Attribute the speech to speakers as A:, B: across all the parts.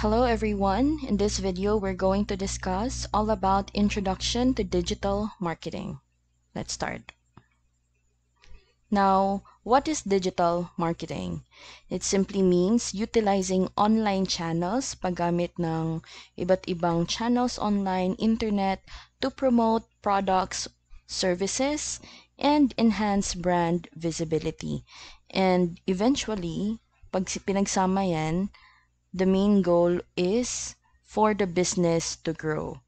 A: Hello everyone. In this video, we're going to discuss all about introduction to digital marketing. Let's start. Now, what is digital marketing? It simply means utilizing online channels, paggamit ng iba't ibang channels online, internet, to promote products, services, and enhance brand visibility. And eventually, pag pinagsama yan, the main goal is for the business to grow.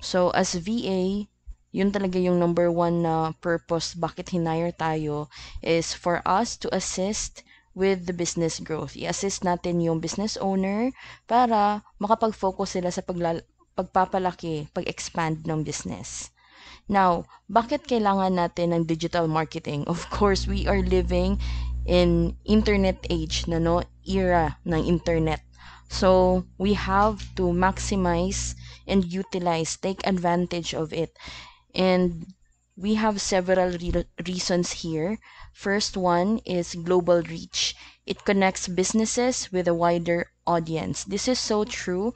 A: So as VA, yun talaga yung number one na purpose bakit hinire tayo is for us to assist with the business growth. I-assist natin yung business owner para makapag-focus sila sa pagpapalaki, pag-expand ng business. Now, bakit kailangan natin ng digital marketing? Of course, we are living in internet age, era ng internet. So, we have to maximize and utilize, take advantage of it. And we have several reasons here. First one is global reach. It connects businesses with a wider audience. This is so true.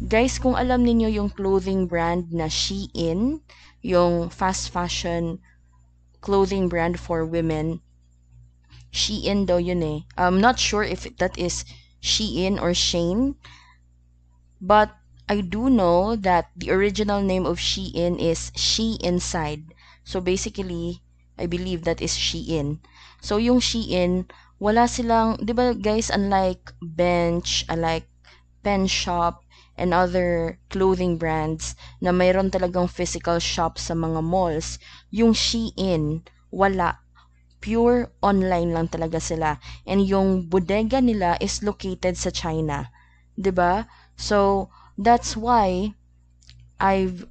A: Guys, kung alam niyo yung clothing brand na Shein, yung fast fashion clothing brand for women, Shein daw yun eh. I'm not sure if that is Shein or Shane, but I do know that the original name of Shein is She Inside. So basically, I believe that is Shein. So yung Shein, wala silang, di ba guys, unlike Bench, unlike Pen Shop, and other clothing brands na mayroon talagang physical shop sa mga malls, yung Shein, wala. Pure online lang talaga sila. And yung bodega nila is located sa China. 'Di ba? So, that's why I've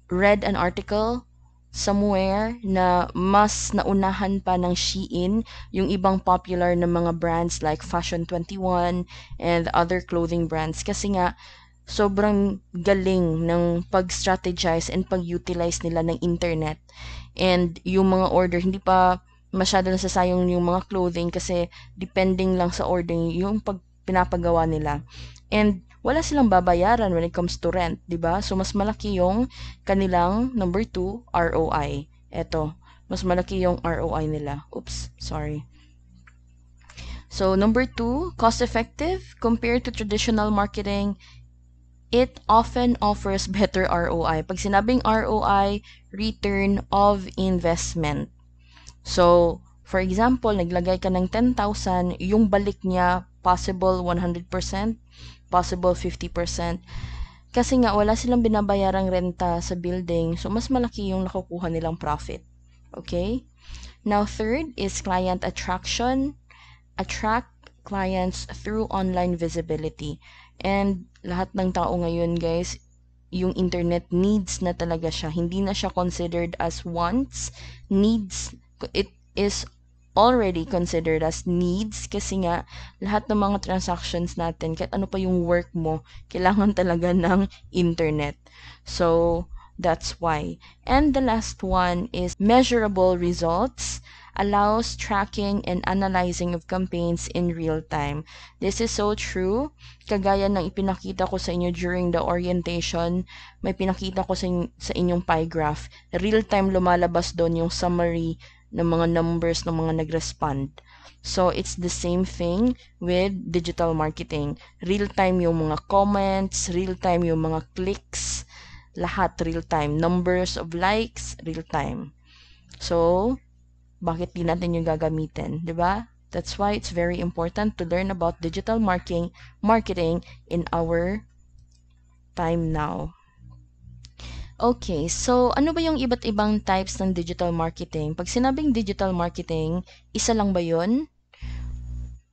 A: read an article somewhere na mas naunahan pa ng Shein yung ibang popular na mga brands like Fashion 21 and other clothing brands kasi nga sobrang galing ng pag-strategize and pag-utilize nila ng internet. And yung mga order, hindi pa masyado nasasayang yung mga clothing kasi depending lang sa order yung pinapagawa nila. And wala silang babayaran when it comes to rent, di ba? So, mas malaki yung kanilang number 2, ROI. Eto, mas malaki yung ROI nila. Oops, sorry. So, number 2, cost-effective. Compared to traditional marketing, it often offers better ROI. Pag sinabing ROI, return of investment. So, for example, naglagay ka ng 10,000, yung balik niya possible 100%, possible 50%. Kasi nga wala silang binabayarang renta sa building, so mas malaki yung nakukuha nilang profit. Okay? Now, third is client attraction. Attract clients through online visibility. And lahat ng tao ngayon, guys, yung internet needs na talaga siya. Hindi na siya considered as wants, needs. It is already considered as needs kasi nga lahat ng mga transactions natin, kahit ano pa yung work mo, kailangan talaga ng internet. So, that's why. And the last one is measurable results. Allows tracking and analyzing of campaigns in real time. This is so true. Kagaya ng ipinakita ko sa inyo during the orientation, may pinakita ko sa inyong pie graph. Real time lumalabas doon yung summary ng mga numbers ng mga nag-respond. So, it's the same thing with digital marketing. Real time yung mga comments, real time yung mga clicks, lahat real time. Numbers of likes, real time. So, bakit di natin yung gagamitin, di ba? That's why it's very important to learn about digital marketing in our time now. Okay, so ano ba yung iba't ibang types ng digital marketing? Pag sinabing digital marketing, isa lang ba yun?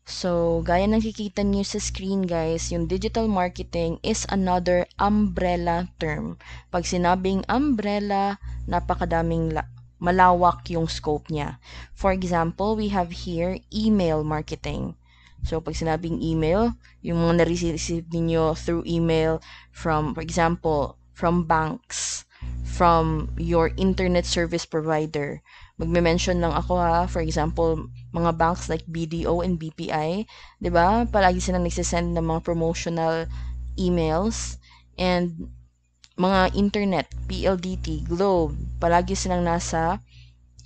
A: So, gaya ng nakikita niyo sa screen guys, yung digital marketing is another umbrella term. Pag sinabing umbrella, napakadaming malawak yung scope niya. For example, we have here email marketing. So, pag sinabing email, yung mga na-receive ninyo through email from, for example, from banks, from your internet service provider, Magme-mention lang ako ha, for example, mga banks like BDO and BPI, 'di ba? Palagi silang nagsisend ng mga promotional emails, and mga internet, PLDT, Globe, palagi silang nasa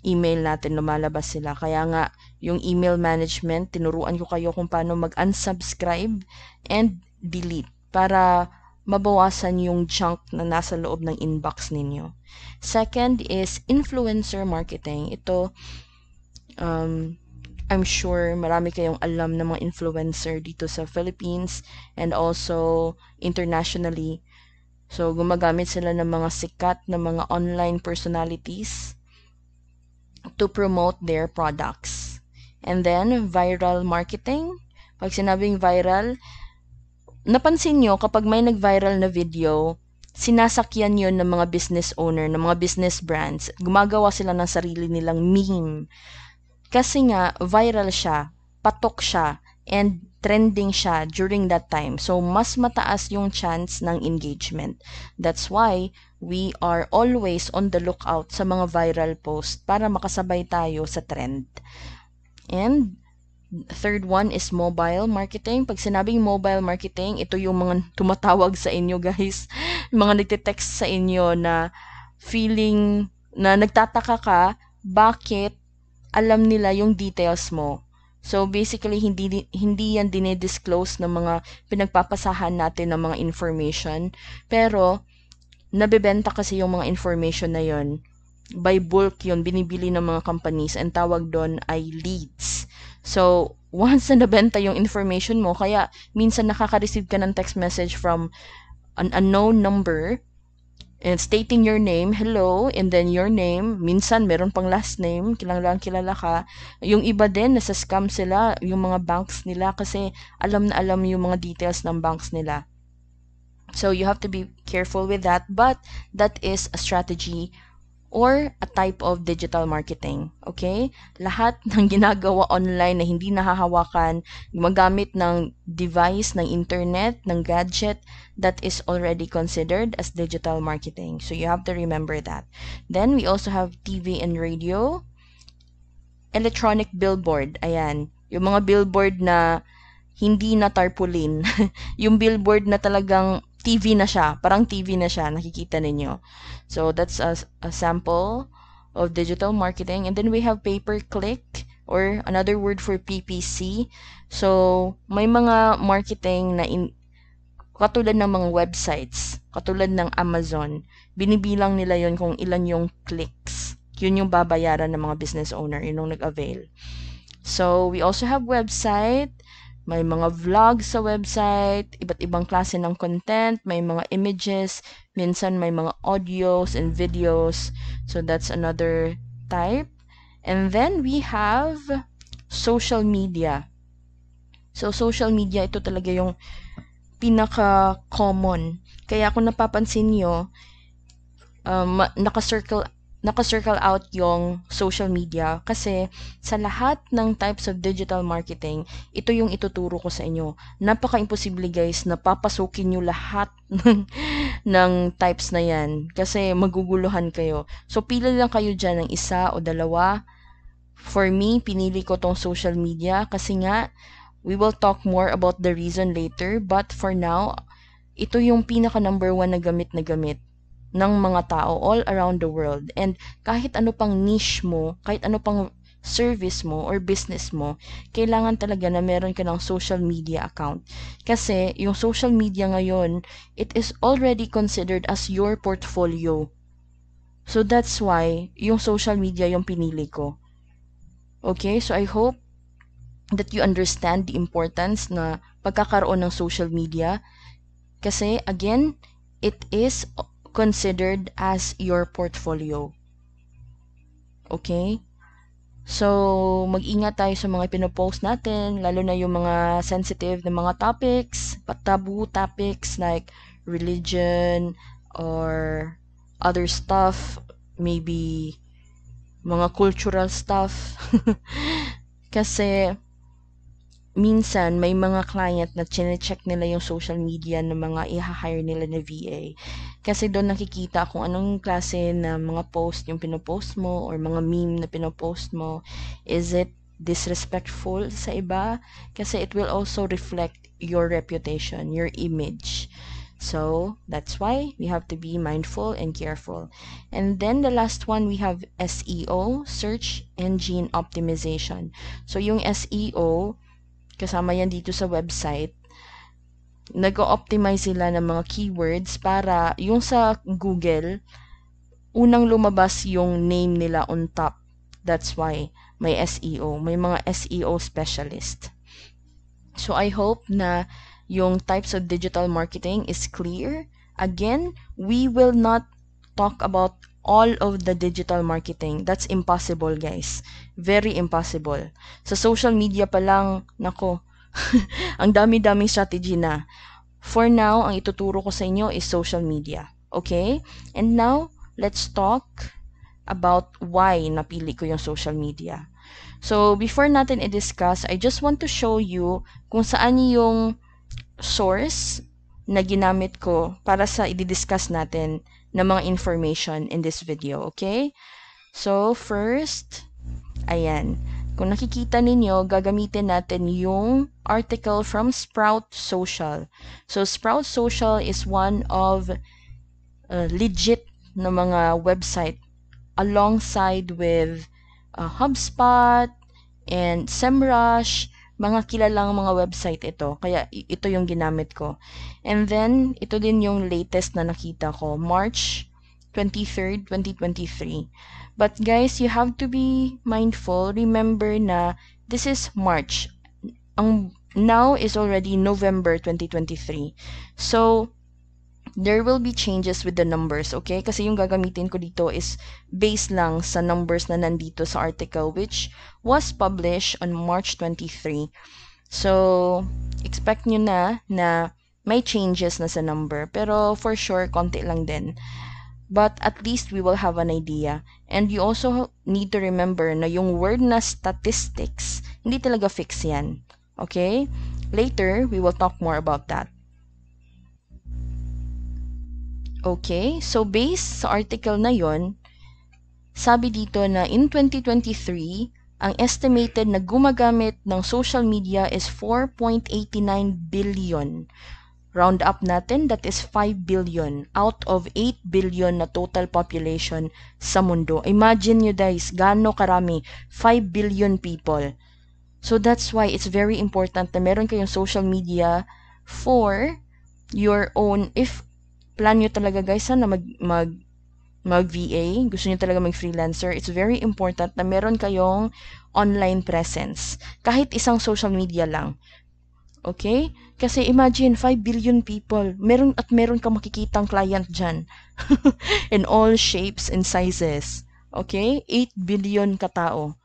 A: email natin, lumalabas sila. Kaya nga, yung email management, tinuruan ko kayo kung paano mag-unsubscribe and delete para mabawasan yung junk na nasa loob ng inbox ninyo. Second is influencer marketing. Ito, I'm sure marami kayong alam ng mga influencer dito sa Philippines and also internationally. So, gumagamit sila ng mga sikat na mga online personalities to promote their products. And then, viral marketing. Pag sinabing viral, napansin nyo kapag may nag-viral na video, sinasakyan yon ng mga business owner, ng mga business brands. Gumagawa sila ng sarili nilang meme. Kasi nga, viral siya, patok siya, and trending siya during that time. So, mas mataas yung chance ng engagement. That's why we are always on the lookout sa mga viral post para makasabay tayo sa trend. And third one is mobile marketing. Pag sinabing mobile marketing, ito yung mga tumatawag sa inyo, guys. Mga nagtitext sa inyo na feeling na nagtataka ka, bakit alam nila yung details mo. So basically, hindi yan dinidisclose ng mga pinagpapasahan natin ng mga information. Pero, nabebenta kasi yung mga information na yon. By bulk yun, binibili ng mga companies, and tawag doon ay leads. So, once na nabenta yung information mo, kaya minsan nakaka-receive ka ng text message from an unknown number, and stating your name, hello, and then your name, minsan meron pang last name, kilalang kilala ka. Yung iba din, nasa scam sila, yung mga banks nila, kasi alam na alam yung mga details ng banks nila. So, you have to be careful with that, but that is a strategy or a type of digital marketing. Okay? Lahat ng ginagawa online na hindi nahahawakan, gumagamit ng device, ng internet, ng gadget, that is already considered as digital marketing. So you have to remember that. Then we also have TV and radio. Electronic billboard. Ayan. Yung mga billboard na hindi na tarpaulin. Yung billboard na talagang TV na siya. Parang TV na siya. Nakikita ninyo. So, that's a sample of digital marketing. And then we have pay-per-click, or another word for PPC. So, may mga marketing na katulad ng mga websites, katulad ng Amazon, binibilang nila yon kung ilan yung clicks. Yun yung babayaran ng mga business owner, yun yung nag-avail. So, we also have website. May mga vlogs sa website, iba't ibang klase ng content, may mga images, minsan may mga audios and videos. So that's another type. And then we have social media. So social media, ito talaga yung pinaka-common. Kaya kung napapansin nyo, naka-circle out yung social media kasi sa lahat ng types of digital marketing, ito yung ituturo ko sa inyo. Napaka-imposible, guys, na papasukin nyo lahat ng types na yan kasi maguguluhan kayo. So, pili lang kayo dyan ng isa o dalawa. For me, pinili ko tong social media kasi nga, we will talk more about the reason later, but for now, ito yung pinaka number 1 na gamit ng mga tao all around the world. And kahit ano pang niche mo, kahit ano pang service mo or business mo, kailangan talaga na meron ka ng social media account. Kasi yung social media ngayon, it is already considered as your portfolio. So that's why yung social media yung pinili ko. Okay, so I hope that you understand the importance na pagkakaroon ng social media. Kasi again, it is considered as your portfolio. Okay? So, mag-ingat tayo sa mga pinopost natin, lalo na yung mga sensitive na mga topics, taboo topics like religion or other stuff, maybe mga cultural stuff. Kasi minsan may mga client na chine-check nila yung social media ng mga i-hire nila na VA. Kasi doon nakikita kung anong klase na mga post yung pinopost mo or mga meme na pinopost mo. Is it disrespectful sa iba? Kasi it will also reflect your reputation, your image. So, that's why we have to be mindful and careful. And then the last one, we have SEO, Search Engine Optimization. So, yung SEO, kasama yan dito sa website, nag-optimize sila ng mga keywords para yung sa Google, unang lumabas yung name nila on top. That's why may SEO, may mga SEO specialist. So I hope na yung types of digital marketing is clear. Again, we will not talk about all of the digital marketing. That's impossible, guys. Very impossible. Sa social media pa lang, nako, ang dami-daming strategy na. For now, ang ituturo ko sa inyo is social media. Okay? And now, let's talk about why napili ko yung social media. So, before natin i-discuss, I just want to show you kung saan yung source na ginamit ko para sa i-discuss natin ng mga information in this video, okay? So, first, ayan. Kung nakikita ninyo, gagamitin natin yung article from Sprout Social. So, Sprout Social is one of legit na mga website alongside with HubSpot and SEMrush. Mga kilalang mga website ito. Kaya ito yung ginamit ko. And then, ito din yung latest na nakita ko. March 23rd, 2023. But guys, you have to be mindful. Remember na this is March. Now is already November 2023. So, there will be changes with the numbers, okay? Kasi yung gagamitin ko dito is based lang sa numbers na nandito sa article which was published on March 23. So, expect nyo na may changes na sa number. Pero for sure, konti lang din. But at least we will have an idea. And you also need to remember na yung word na statistics, hindi talaga fix yan. Okay? Later, we will talk more about that. Okay, so based sa article na yon, sabi dito na in 2023, ang estimated na gumagamit ng social media is 4.89 billion. Round up natin, that is 5 billion out of 8 billion na total population sa mundo. Imagine nyo guys, gaano karami? 5 billion people. So that's why it's very important na meron kayong social media for your own, if plan nyo talaga guys na mag-VA, gusto nyo talaga mag-freelancer, it's very important na meron kayong online presence. Kahit isang social media lang. Okay? Kasi imagine, 5 billion people, meron ka makikitang client dyan. In all shapes and sizes. Okay? 8 billion katao.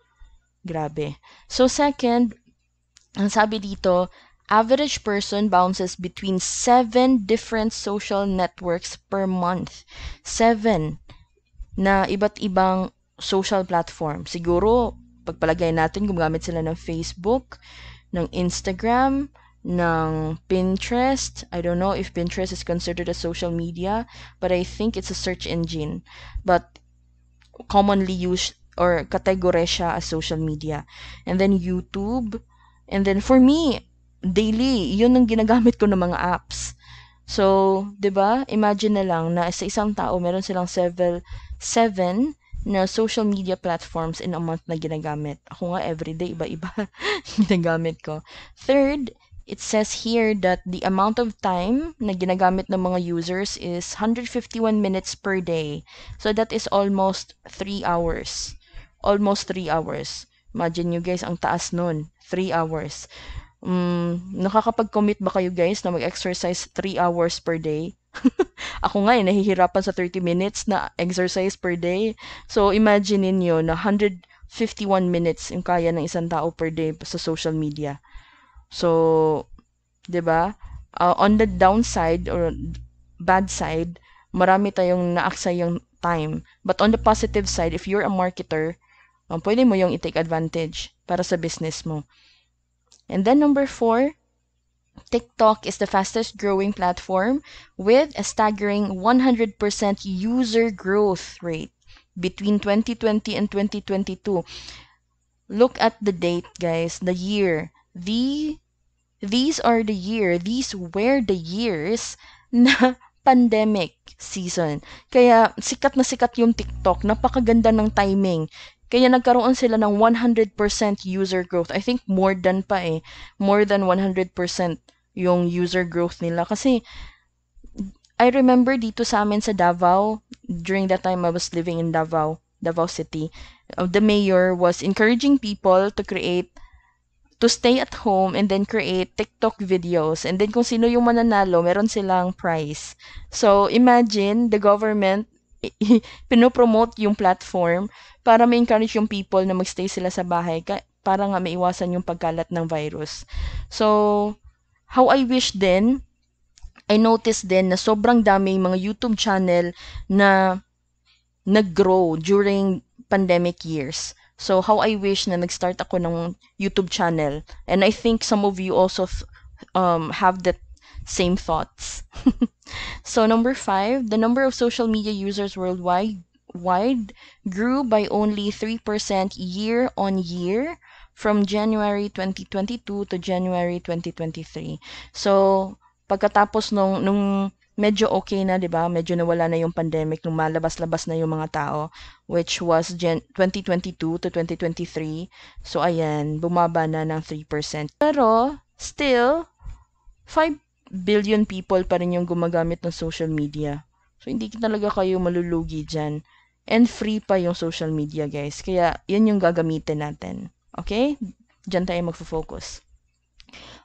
A: Grabe. So second, ang sabi dito, average person bounces between 7 different social networks per month. 7 na iba't ibang social platform. Siguro, pagpalagay natin, gumagamit sila ng Facebook, ng Instagram, ng Pinterest. I don't know if Pinterest is considered a social media, but I think it's a search engine. But commonly used or categorized siya as social media. And then YouTube. And then for me, daily, yun ang ginagamit ko ng mga apps. So, 'di ba? Imagine na lang na sa isang tao meron silang 7 na social media platforms in a month na ginagamit. Ako nga everyday iba-iba ginagamit ko. Third, it says here that the amount of time na ginagamit ng mga users is 151 minutes per day. So that is almost 3 hours. Almost 3 hours. Imagine nyo guys, ang taas nun. 3 hours. Nakakapag-commit ba kayo guys na mag-exercise 3 hours per day? Ako nga nahihirapan sa 30 minutes na exercise per day. So imagine niyo na 151 minutes yung kaya ng isang tao per day sa social media. So, 'di ba? On the downside or bad side, marami tayong naaksayang time. But on the positive side, if you're a marketer, pwede mo yung i-take advantage para sa business mo. And then number 4, TikTok is the fastest growing platform with a staggering 100% user growth rate between 2020 and 2022. Look at the date, guys, the year. These were the years na pandemic season. Kaya sikat na sikat yung TikTok. Napakaganda ng timing. Kaya nagkaroon sila ng 100% user growth. I think more than pa eh. More than 100% yung user growth nila. Kasi I remember dito sa amin sa Davao, during that time I was living in Davao City, the mayor was encouraging people to stay at home and then create TikTok videos. And then kung sino yung mananalo, meron silang prize. So imagine the government pinopromote yung platform para ma-encourage yung people na magstay sila sa bahay para nga maiwasan yung pagkalat ng virus. So, how I wish din, I noticed din na sobrang daming mga YouTube channel na nag-grow during pandemic years. So, how I wish na nag-start ako ng YouTube channel. And I think some of you also have that same thoughts. So, number 5, the number of social media users worldwide grew by only 3% year on year from January 2022 to January 2023. So, pagkatapos nung medyo okay na, 'di ba? Medyo nawala na yung pandemic, nung malabas-labas na yung mga tao, which was 2022 to 2023. So ayan, bumaba na ng 3%. Pero still 5 billion people pa rin yung gumagamit ng social media. So hindi talaga kayo malulugi diyan. And free pa yung social media, guys. Kaya yan yung gagamitin natin. Okay? Diyan tayo magfo-focus.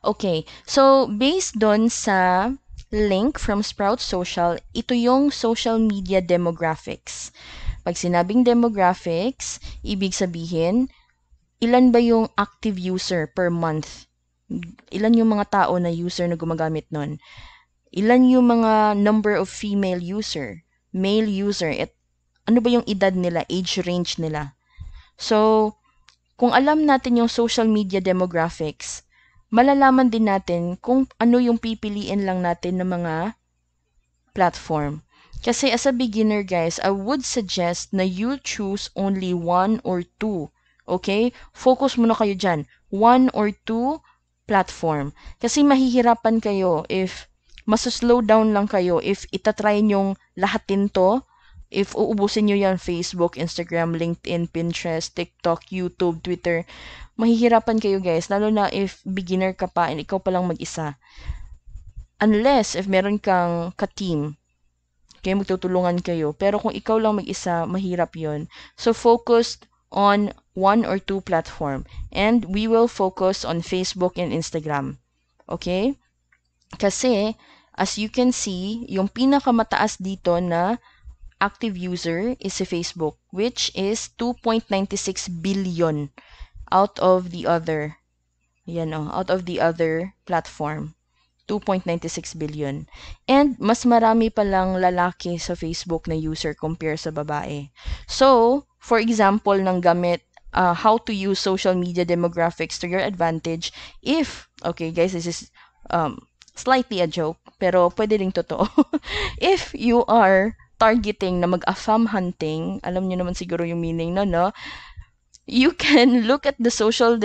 A: Okay, so based doon sa link from Sprout Social, ito yung social media demographics. Pag sinabing demographics, ibig sabihin, ilan ba yung active user per month? Ilan yung mga tao na user na gumagamit nun? Ilan yung mga number of female user, male user, at ano ba yung edad nila, age range nila? So, kung alam natin yung social media demographics, malalaman din natin kung ano yung pipiliin lang natin ng mga platform. Kasi as a beginner, guys, I would suggest na you choose only 1 or 2. Okay? Focus muna kayo dyan. 1 or 2 platform. Kasi mahihirapan kayo if masuslow down lang kayo if itatry nyong lahatin to. If uubusin nyo yan, Facebook, Instagram, LinkedIn, Pinterest, TikTok, YouTube, Twitter, mahihirapan kayo, guys, lalo na if beginner ka pa and ikaw pa lang mag-isa. Unless if meron kang ka-team, kaya magtutulungan kayo. Pero kung ikaw lang mag-isa, mahirap yon. So, focused on 1 or 2 platform. And we will focus on Facebook and Instagram. Okay? Kasi, as you can see, yung pinakamataas dito na active user is si Facebook, which is 2.96 billion out of the other platform. 2.96 billion. And mas marami palang lalaki sa Facebook na user compare sa babae. So, for example, ng gamit how to use social media demographics to your advantage okay guys, this is slightly a joke, pero pwede ring totoo. If you are targeting na mag-affam hunting, alam niyo naman siguro yung meaning no? You can look at the social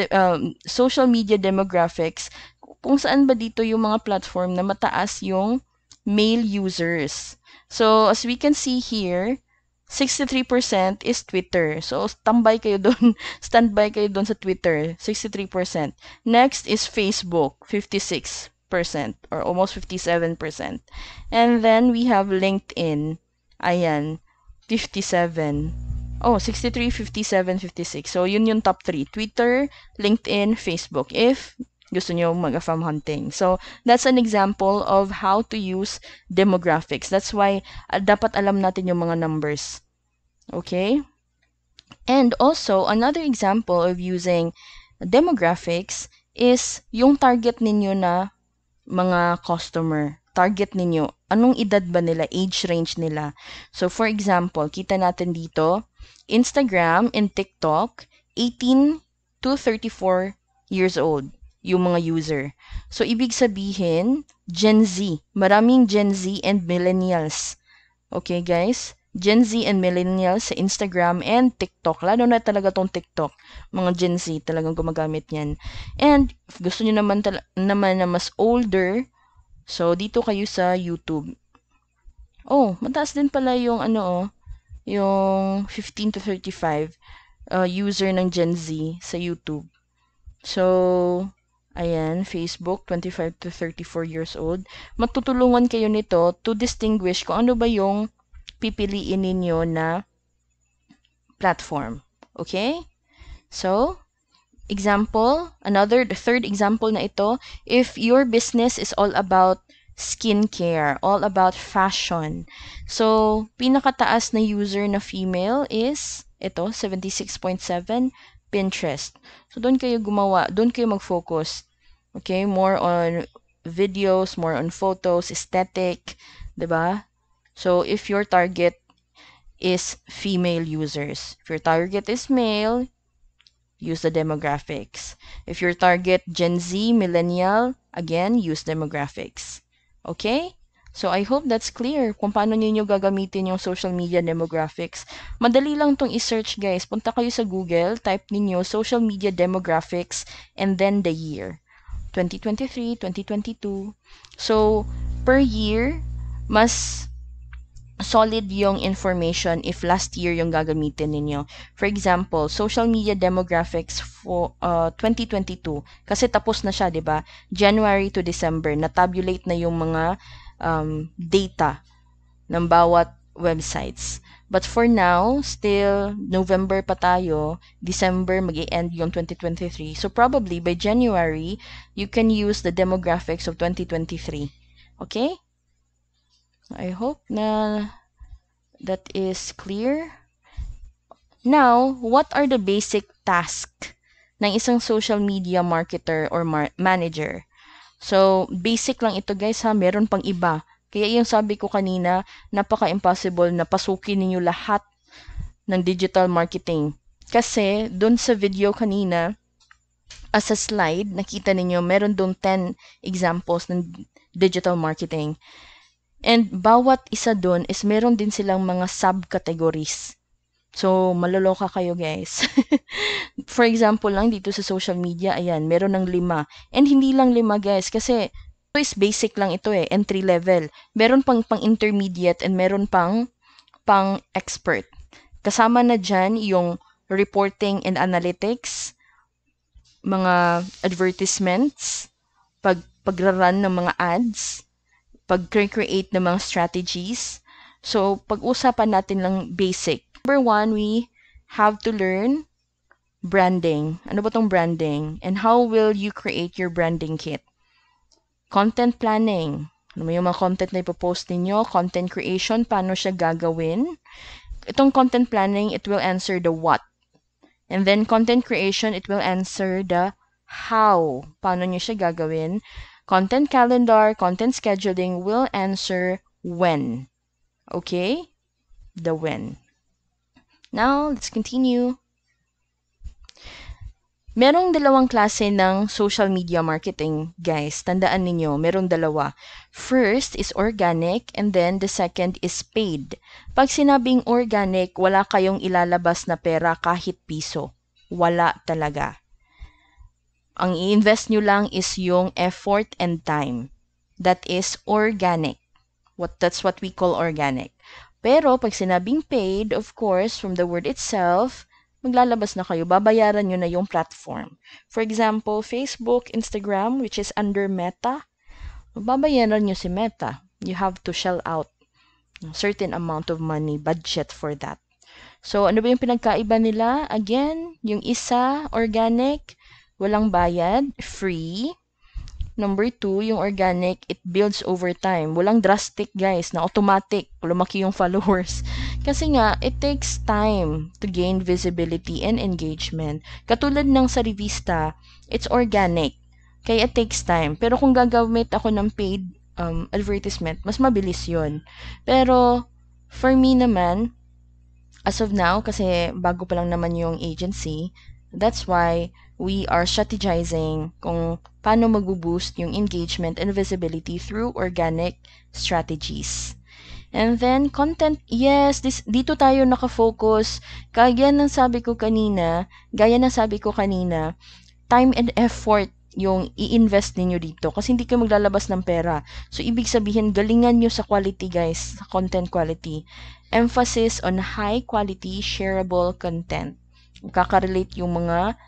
A: media demographics kung saan ba dito yung mga platform na mataas yung male users. So, as we can see here, 63% is Twitter. So, standby kayo doon sa Twitter, 63%. Next is Facebook, 56% or almost 57%. And then we have LinkedIn. Ayan, 57. 63, 57, 56. So, yun yung top 3. Twitter, LinkedIn, Facebook. If gusto nyo mag-affam hunting. So, that's an example of how to use demographics. That's why dapat alam natin yung mga numbers. Okay? And also, another example of using demographics is yung target ninyo na mga customer. Target ninyo. Anong edad ba nila? Age range nila. So, for example, kita natin dito, Instagram and TikTok, 18 to 34 years old. yung mga user. So, ibig sabihin, Gen Z. Maraming Gen Z and millennials. Okay, guys? Gen Z and millennials sa Instagram and TikTok. Lalo na talaga tong TikTok. Mga Gen Z talagang gumagamit yan. And, if gusto nyo naman na mas older, so, dito kayo sa YouTube. Oh, mataas din pala yung yung 15 to 35 user ng Gen Z sa YouTube. So, ayan, Facebook, 25 to 34 years old. Matutulungan kayo nito to distinguish kung ano ba yung pipiliin ninyo na platform. Okay? So, the third example na ito, if your business is all about skincare, all about fashion. So, pinakataas na user na female is ito, 76.7, Pinterest. So, doon kayo mag-focus. Okay? More on videos, more on photos, aesthetic, 'di ba? So, if your target is female users. If your target is male, use the demographics. If your target Gen Z, millennial, again, use demographics. Okay? So, I hope that's clear kung paano ninyo gagamitin yung social media demographics. Madali lang tong i-search, guys. Punta kayo sa Google, type ninyo social media demographics, and then the year. 2023, 2022. So, per year, mas solid yung information if last year yung gagamitin ninyo. For example, social media demographics for 2022 kasi tapos na siya, 'di ba? January to December na-tabulate na yung mga data ng bawat websites. But for now, still November pa tayo, December mag-i-end yung 2023. So probably by January, you can use the demographics of 2023. Okay? I hope na that is clear. Now, what are the basic tasks ng isang social media marketer or manager? So, basic lang ito guys ha, meron pang iba. Kaya yung sabi ko kanina, napaka-impossible na pasukin ninyo lahat ng digital marketing. Kasi, dun sa video kanina, as a slide, nakita ninyo, meron dun 10 examples ng digital marketing. And bawat isa doon is meron din silang mga subcategories. So, maloloka kayo guys. For example lang, dito sa social media, ayan, meron ng 5. And hindi lang 5 guys, kasi ito is basic lang ito entry level. Meron pang intermediate and meron pang expert. Kasama na dyan yung reporting and analytics, mga advertisements, pagrarun ng mga ads, pag-create ng mga strategies. So, pag-usapan natin lang basic. Number 1, we have to learn branding. Ano ba tong branding? And how will you create your branding kit? Content planning. Ano ba yung mga content na ipopost ninyo? Content creation, paano siya gagawin? Itong content planning, it will answer the what. And then content creation, it will answer the how. Paano nyo siya gagawin? Content calendar, content scheduling will answer when. Okay? The when. Now, let's continue. Merong 2 klase ng social media marketing, guys. Tandaan ninyo, merong 2. First is organic and then the second is paid. Pag sinabing organic, wala kayong ilalabas na pera kahit piso. Wala talaga. Ang i-invest nyo lang is yung effort and time. That is organic. That's what we call organic. Pero pag sinabing paid, of course, from the word itself, maglalabas na kayo, babayaran nyo na yung platform. For example, Facebook, Instagram, which is under Meta, babayaran nyo si Meta. You have to shell out a certain amount of money, budget for that. So, ano ba yung pinagkaiba nila? Again, yung isa, organic, walang bayad, free. Number 2, yung organic, it builds over time. Walang drastic, guys, na automatic, lumaki yung followers. Kasi nga, it takes time to gain visibility and engagement. Katulad ng sa revista, it's organic. Kaya it takes time. Pero kung gagamit ako ng paid advertisement, mas mabilis yun. Pero, for me naman, as of now, kasi bago pa lang naman yung agency, That's why we are strategizing kung paano mag-boost yung engagement and visibility through organic strategies. And then, content, yes, dito tayo nakafocus. Gaya ng sabi ko kanina, time and effort yung i-invest ninyo dito kasi hindi kayo maglalabas ng pera. So, ibig sabihin, galingan nyo sa quality, guys, sa content quality. Emphasis on high quality, shareable content. Kaka-relate yung mga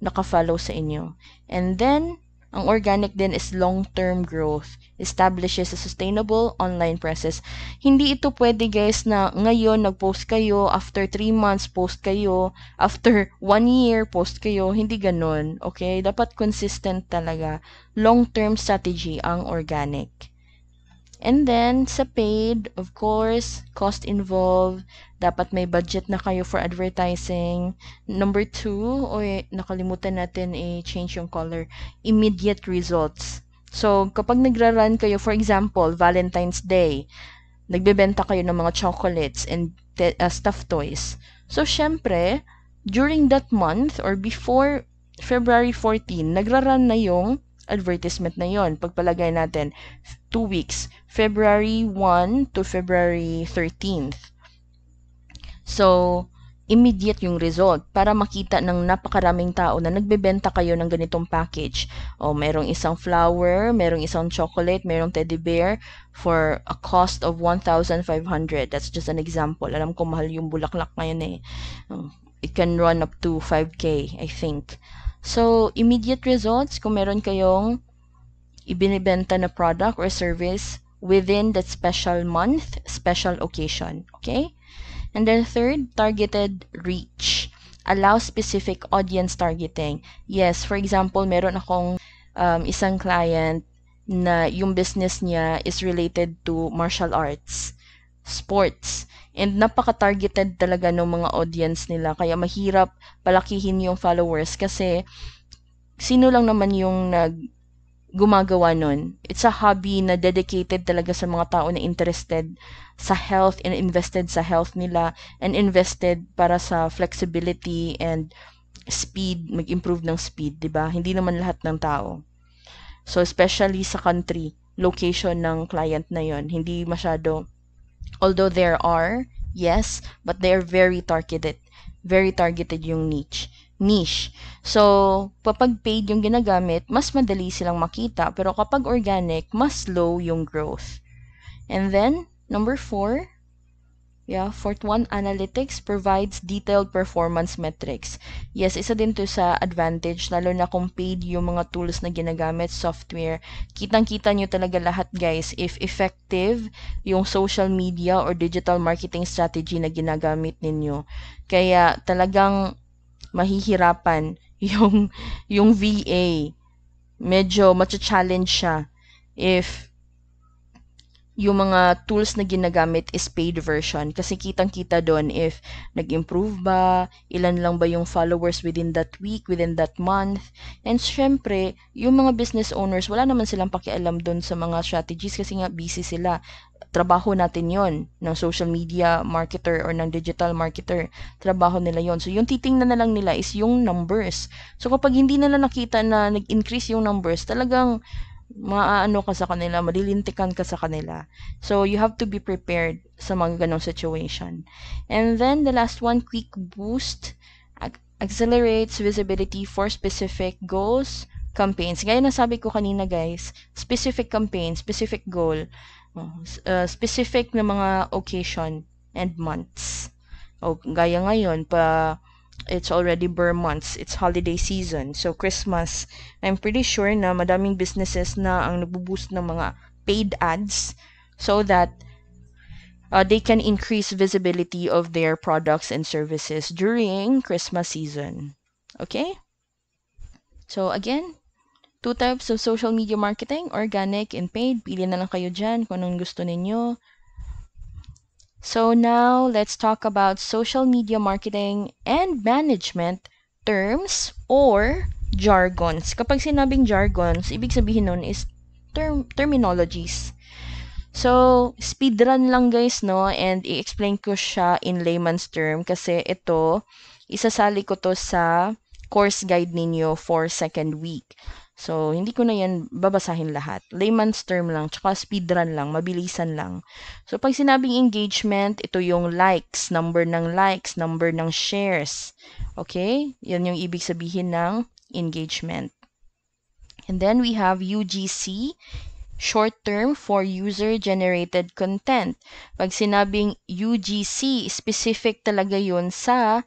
A: naka-follow sa inyo. And then, ang organic din is long-term growth. Establishes a sustainable online presence. Hindi ito pwede, guys, na ngayon nag-post kayo, after 3 months post kayo, after 1 year post kayo. Hindi ganun. Okay? Dapat consistent talaga. Long-term strategy ang organic. And then, sa paid, of course, cost involved. Dapat may budget na kayo for advertising. Number 2, nakalimutan natin i-change yung color. Immediate results. So, kapag nagra-run kayo, for example, Valentine's Day, nagbebenta kayo ng mga chocolates and stuffed toys. So, syempre, during that month or before February 14, nagra-run na yung advertisement na yon. Pagpalagay natin, 2 weeks, February 1 to February 13th. So, immediate yung result para makita ng napakaraming tao na nagbebenta kayo ng ganitong package. O, merong isang flower, merong isang chocolate, merong teddy bear for a cost of 1,500. That's just an example. Alam ko mahal yung bulaklak ngayon eh. It can run up to 5K, I think. So, immediate results, kung meron kayong ibinibenta na product or service within that special month, special occasion. Okay? And then third, targeted reach. Allow specific audience targeting. Yes, for example, meron akong isang client na yung business niya is related to martial arts, sports, and napaka-targeted talaga ng mga audience nila. Kaya mahirap palakihin yung followers kasi sino lang naman yung gumagawa nun. It's a hobby na dedicated talaga sa mga tao na interested sa health and invested sa health nila and invested para sa flexibility and speed, mag-improve ng speed, 'di ba? Hindi naman lahat ng tao. So especially sa country, location ng client na 'yon, hindi masyado, although there are, yes, but they are very targeted. Very targeted yung niche. So, kapag paid yung ginagamit, mas madali silang makita. Pero kapag organic, mas slow yung growth. And then, number 4, fourth one, analytics provides detailed performance metrics. Yes, isa din to sa advantage, lalo na kung paid yung mga tools na ginagamit, software. Kitang-kita nyo talaga lahat, guys, if effective yung social media or digital marketing strategy na ginagamit ninyo. Kaya talagang mahihirapan yung VA. Medyo matcha-challenge siya if yung mga tools na ginagamit is paid version. Kasi kitang-kita doon if nag-improve ba, ilan lang ba yung followers within that week, within that month. And syempre, yung mga business owners, wala naman silang pakialam doon sa mga strategies kasi nga busy sila. Trabaho natin yon ng social media marketer or ng digital marketer. Trabaho nila yon. So, yung titingnan na lang nila is yung numbers. So, kapag hindi nila nakita na nag-increase yung numbers, talagang maaano ka sa kanila, malilintikan ka sa kanila. So, you have to be prepared sa mga ganong situation. And then, the last one, quick boost, accelerates visibility for specific goals, campaigns. Gaya na sabi ko kanina, guys, specific campaign, specific goal, specific na mga occasion and months. O, gaya ngayon, it's already Burr months. It's holiday season. So, Christmas, I'm pretty sure na madaming businesses na ang nagbo-boost ng mga paid ads so that they can increase visibility of their products and services during Christmas season. Okay? So, again, 2 types of social media marketing, organic and paid. Pili na lang kayo dyan kung anong gusto ninyo. So now, let's talk about social media marketing and management terms or jargons. Kapag sinabing jargons, ibig sabihin nun is terminologies. So, speedrun lang guys, no? And i-explain ko siya in layman's term kasi ito, isasali ko to sa course guide ninyo for second week. So, hindi ko na yan babasahin lahat. Layman's term lang, tsaka speedrun lang, mabilisan lang. So, pag sinabing engagement, ito yung likes, number ng shares. Okay? Yan yung ibig sabihin ng engagement. And then we have UGC, short term for user-generated content. Pag sinabing UGC, specific talaga yun sa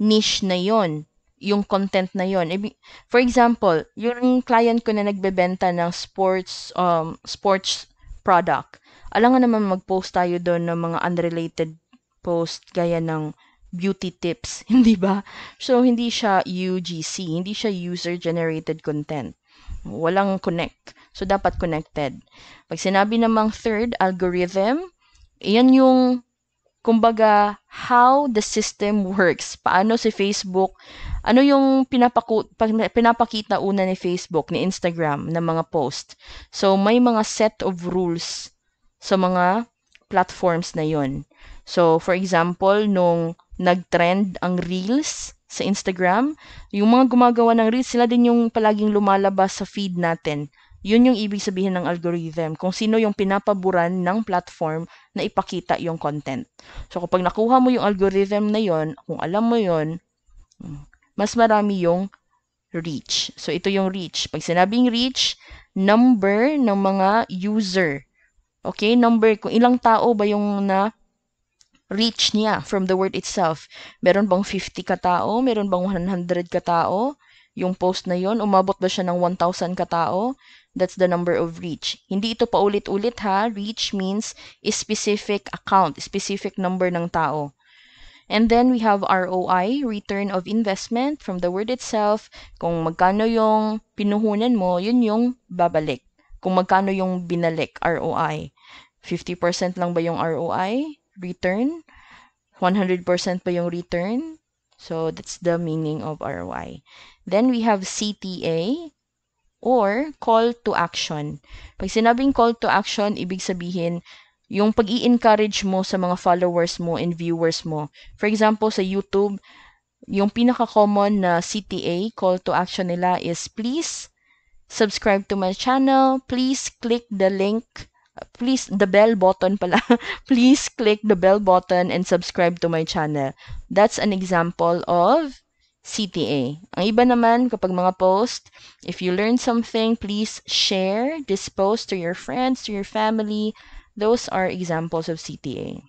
A: niche na yon, yung content na yon. For example, yung client ko na nagbebenta ng sports product, alangan naman mag-post tayo doon ng mga unrelated post gaya ng beauty tips, hindi ba? So, hindi siya UGC, hindi siya user-generated content. Walang connect. So, dapat connected. Pag sinabi namang third, algorithm, yan yung kumbaga, how the system works. Paano si Facebook, ano yung pinapakita una ni Facebook, ni Instagram, ng mga post. So, may mga set of rules sa mga platforms na yon. So, for example, nung nag-trend ang Reels sa Instagram, yung mga gumagawa ng Reels, sila din yung palaging lumalabas sa feed natin. Yun yung ibig sabihin ng algorithm, kung sino yung pinapaboran ng platform na ipakita yung content. So, kapag nakuha mo yung algorithm na yon, kung alam mo yon, mas marami yung reach. So, ito yung reach. Pag sinabing reach, number ng mga user. Okay? Number, kung ilang tao ba yung na reach niya from the word itself. Meron bang 50 katao? Meron bang 100 katao? Yung post na yon, umabot ba siya ng 1,000 katao? That's the number of reach. Hindi ito paulit-ulit ha. Reach means a specific account, specific number ng tao. And then we have ROI, return of investment. From the word itself, kung magkano yung pinuhunan mo, yun yung babalik. Kung magkano yung binalik, ROI. 50% lang ba yung ROI? Return? 100% ba yung return? So, that's the meaning of ROI. Then we have CTA, or call to action. Pag sinabing call to action, ibig sabihin, yung pag-i-encourage mo sa mga followers mo and viewers mo. For example, sa YouTube, yung pinaka-common na CTA, call to action nila is, please subscribe to my channel, please click the link, the bell button pala. Please click the bell button and subscribe to my channel. That's an example of CTA. Ang iba naman, kapag mga post, if you learn something, please share this post to your friends, to your family. Those are examples of CTA.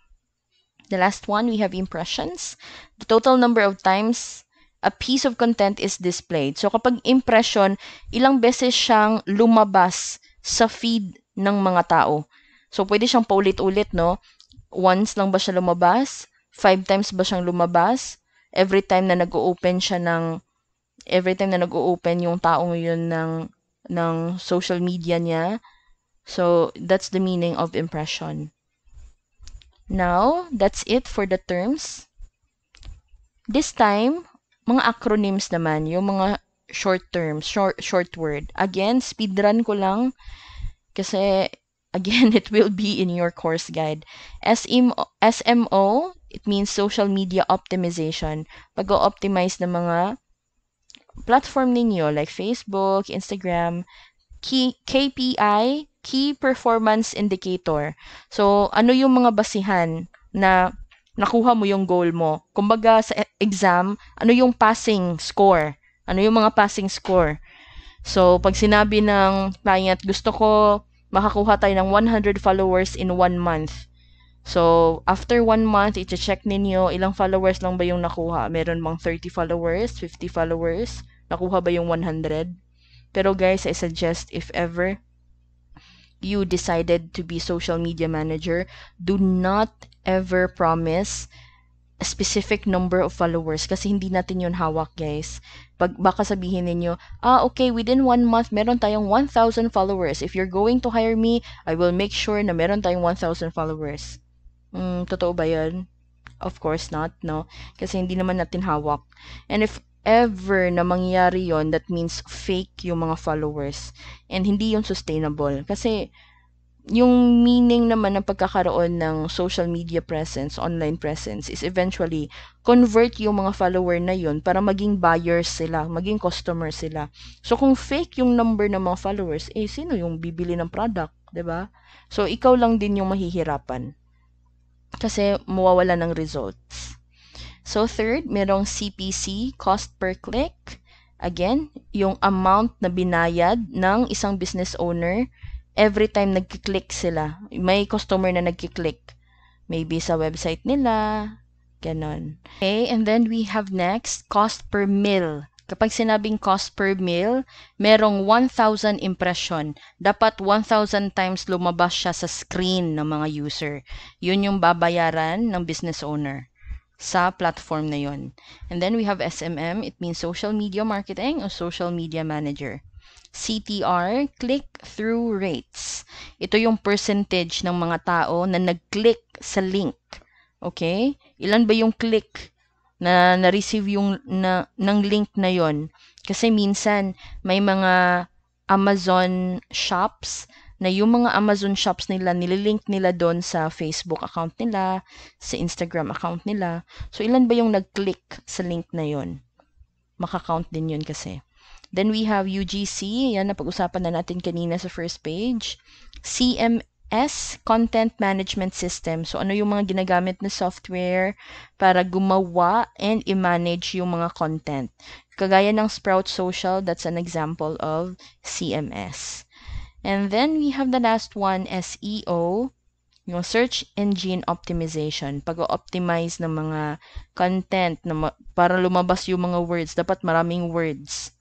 A: The last one, we have impressions. The total number of times a piece of content is displayed. So, kapag impression, ilang beses siyang lumabas sa feed ng mga tao. So, pwede siyang paulit-ulit, no? Once lang ba siya lumabas? 5 times ba siyang lumabas? Every time na nag-o-open yung taong yun ng social media niya. So, that's the meaning of impression. Now, that's it for the terms. This time, mga acronyms naman, yung mga short terms, short word. Again, speedrun ko lang kasi, again, it will be in your course guide. SMO, it means social media optimization. Pag-o-optimize ng mga platform ninyo like Facebook, Instagram. KPI, Key Performance Indicator. So, ano yung mga basihan na nakuha mo yung goal mo? Kumbaga sa exam, ano yung passing score? Ano yung mga passing score? So, pag sinabi ng client, gusto ko makakuha tayo ng 100 followers in 1 month. So, after 1 month, i-check ninyo ilang followers lang ba yung nakuha. Meron bang 30 followers, 50 followers? Nakuha ba yung 100? Pero guys, I suggest if ever you decided to be social media manager, do not ever promise a specific number of followers kasi hindi natin yun hawak, guys. Baka sabihin ninyo, okay, within 1 month, meron tayong 1,000 followers. If you're going to hire me, I will make sure na meron tayong 1,000 followers. Totoo ba yun? Of course not, no? Kasi hindi naman natin hawak. And if ever na mangyari yon, that means fake yung mga followers. And hindi yun sustainable. Kasi yung meaning naman ng pagkakaroon ng social media presence, online presence, is eventually convert yung mga follower na yun para maging buyers sila, maging customer sila. So, kung fake yung number ng mga followers, sino yung bibili ng product, 'di ba? So, ikaw lang din yung mahihirapan kasi mawawala ng results. So, third, merong CPC, cost per click. Again, yung amount na binayad ng isang business owner every time nagki-click sila. May customer na nagki-click. Maybe sa website nila, ganon. Okay, and then we have next, cost per mil. Kapag sinabing cost per mil, merong 1,000 impression. Dapat 1,000 times lumabas siya sa screen ng mga user. Yun yung babayaran ng business owner sa platform na yun. And then we have SMM, it means social media marketing or social media manager. CTR, click-through rates. Ito yung percentage ng mga tao na nag-click sa link. Okay? Ilan ba yung click na na-receive yung ng link na yon? Kasi minsan may mga Amazon shops na yung mga Amazon shops nila, nililink nila doon sa Facebook account nila, sa Instagram account nila. So, ilan ba yung nag-click sa link na yon? Maka-count din yun kasi. Then we have UGC, yan napag-usapan na natin kanina sa first page. CMS, Content Management System. So ano yung mga ginagamit na software para gumawa and i-manage yung mga content. Kagaya ng Sprout Social, that's an example of CMS. And then we have the last one, SEO, yung Search Engine Optimization. Pag-optimize ng mga content na para lumabas yung mga words. Dapat maraming words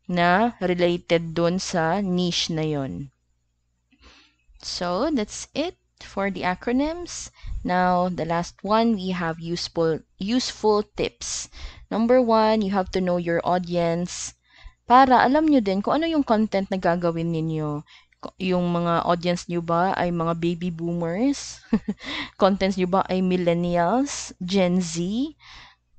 A: na related dun sa niche na yon. So, that's it for the acronyms. Now, the last one, we have useful tips. Number 1, you have to know your audience para alam nyo din kung ano yung content na gagawin ninyo. Yung mga audience nyo ba ay mga baby boomers? Contents nyo ba ay millennials? Gen Z?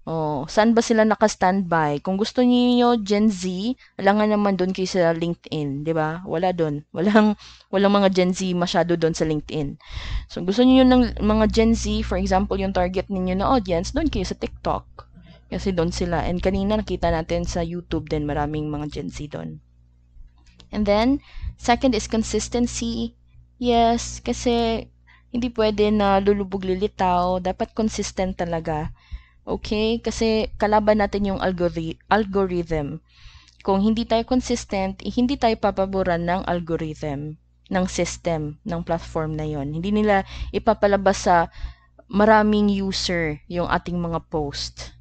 A: Oh, saan ba sila naka-standby? Kung gusto niyo Gen Z, wala nga naman doon kayo sa LinkedIn, 'di ba? Wala doon. Walang mga Gen Z masyado doon sa LinkedIn. So, gusto niyo ng mga Gen Z, for example, yung target ninyo na audience, doon kayo sa TikTok. Kasi doon sila. And kanina nakita natin sa YouTube din, maraming mga Gen Z doon. And then, second is consistency. Yes, kasi hindi pwede na lulubog lilitaw. Dapat consistent talaga. Okay? Kasi kalaban natin yung algorithm. Kung hindi tayo consistent, hindi tayo papaboran ng algorithm, ng system, ng platform na yon. Hindi nila ipapalabas sa maraming user yung ating mga post.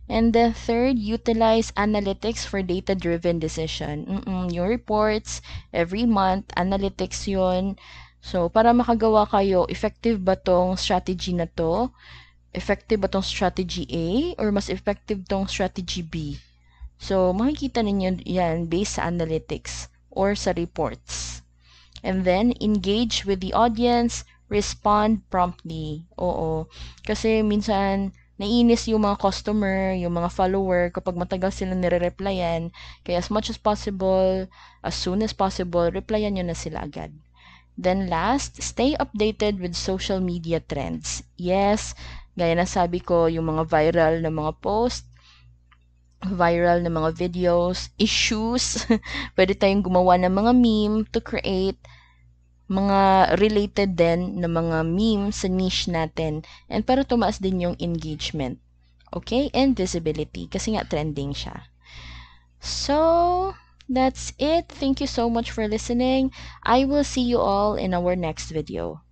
A: And then third, utilize analytics for data-driven decision. Yung reports, every month, analytics yun. So, para makagawa kayo, effective ba tong strategy na to? Effective ba tong strategy A or mas effective tong strategy B? So, makikita ninyo yan based sa analytics or sa reports. And then, engage with the audience, respond promptly. Oo. Kasi minsan, naiinis yung mga customer, yung mga follower kapag matagal sila nire-replyan. Kaya as much as possible, as soon as possible, replyan nyo na sila agad. Then last, stay updated with social media trends. Yes, gaya na sabi ko, yung mga viral na mga post, viral na mga videos, issues, pwede tayong gumawa ng mga meme to create mga related din na mga meme sa niche natin and para tumaas din yung engagement. Okay? And visibility kasi nga trending siya. So, that's it. Thank you so much for listening. I will see you all in our next video.